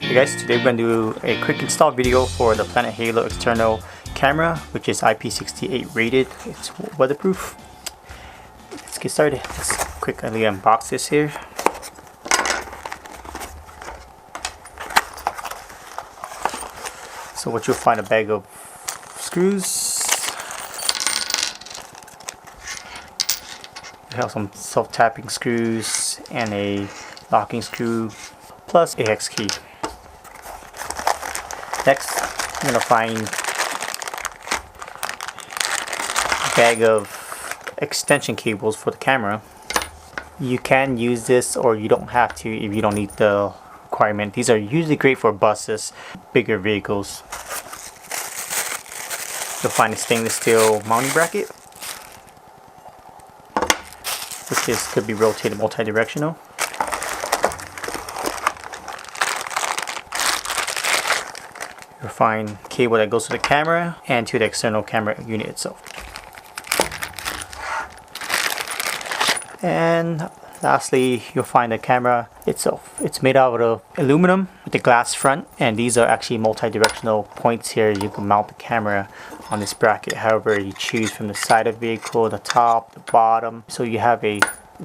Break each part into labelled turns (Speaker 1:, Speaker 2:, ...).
Speaker 1: Hey guys, today we're going to do a quick install video for the Planet Halo external camera, which is IP68 rated. It's weatherproof. Let's get started. Let's quickly unbox this here. So what you'll find, a bag of screws. We have some self-tapping screws and a locking screw plus a hex key. Next, I'm going to find a bag of extension cables for the camera. You can use this or you don't have to if you don't need the requirement. These are usually great for buses, bigger vehicles. You'll find a stainless steel mounting bracket, which could be rotated multi-directional. You'll find cable that goes to the camera and to the external camera unit itself. And lastly, you'll find the camera itself. It's made out of aluminum with a glass front, and these are actually multi-directional points here. You can mount the camera on this bracket however you choose, from the side of the vehicle, the top, the bottom. So you have a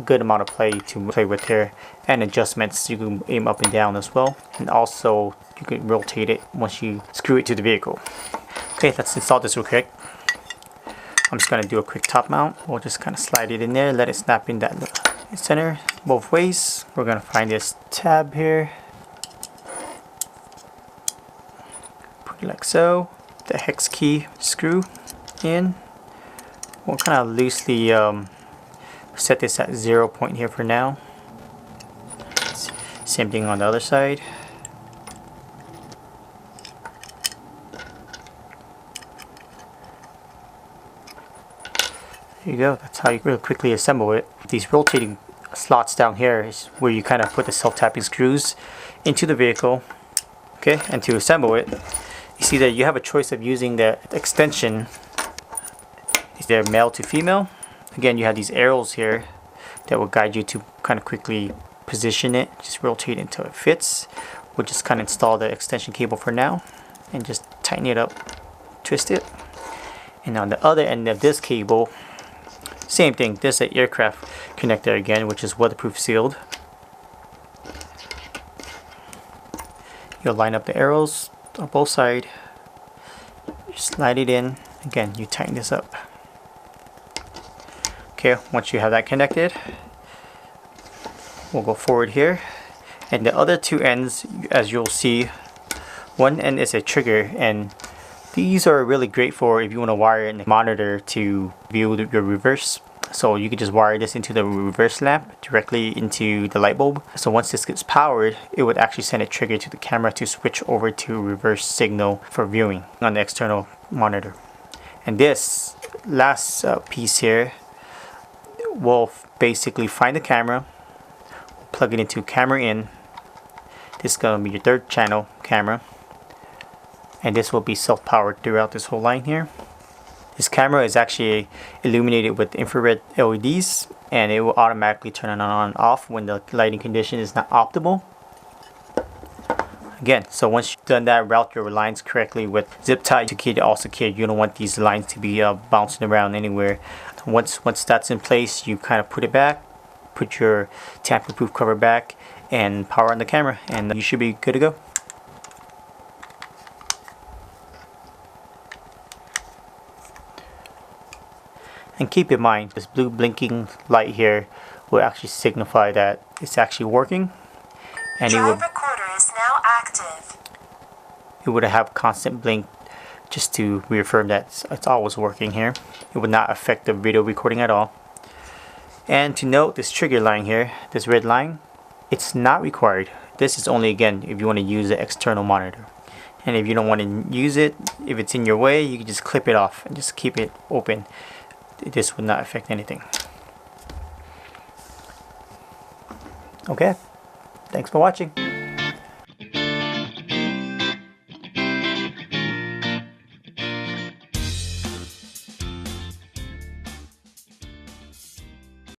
Speaker 1: good amount of play to play with here, and adjustments. You can aim up and down as well, and also you can rotate it once you screw it to the vehicle. Okay, let's install this real quick. I'm just going to do a quick top mount. We'll just kind of slide it in there, let it snap in that center both ways. We're going to find this tab here, put it like so. The hex key screw in. We'll kind of loosely set this at 0 point here for now. Same thing on the other side. There you go. That's how you really quickly assemble it. These rotating slots down here is where you kind of put the self-tapping screws into the vehicle. Okay, and to assemble it, you see that you have a choice of using the extension. Is there male to female? Again, you have these arrows here that will guide you to kind of quickly position it. Just rotate it until it fits. We'll just kind of install the extension cable for now and just tighten it up, twist it. And on the other end of this cable, same thing. There's an aircraft connector again, which is weatherproof sealed. You'll line up the arrows on both sides. Slide it in. Again, you tighten this up. Okay, once you have that connected, we'll go forward here. And the other two ends, as you'll see, one end is a trigger, and these are really great for if you want to wire in the monitor to view your reverse. So you can just wire this into the reverse lamp directly into the light bulb. So once this gets powered, it would actually send a trigger to the camera to switch over to reverse signal for viewing on the external monitor. And this last piece here will basically find the camera, plug it into camera in. This is going to be your third channel camera, and this will be self-powered throughout this whole line here. This camera is actually illuminated with infrared LEDs, and it will automatically turn on and off when the lighting condition is not optimal. Again, so once you've done that, route your lines correctly with zip tie to keep it all secured. You don't want these lines to be bouncing around anywhere. Once that's in place, you kind of put it back, put your tamper-proof cover back, and power on the camera, and you should be good to go. And keep in mind, this blue blinking light here will actually signify that it's actually working, and
Speaker 2: Drive recorder is now active.
Speaker 1: It would have constant blink just to reaffirm that it's always working here. It would not affect the video recording at all. And to note, this trigger line here, this red line, it's not required. This is only, again, if you want to use the external monitor. And if you don't want to use it, if it's in your way, you can just clip it off and just keep it open. This would not affect anything. Okay, thanks for watching.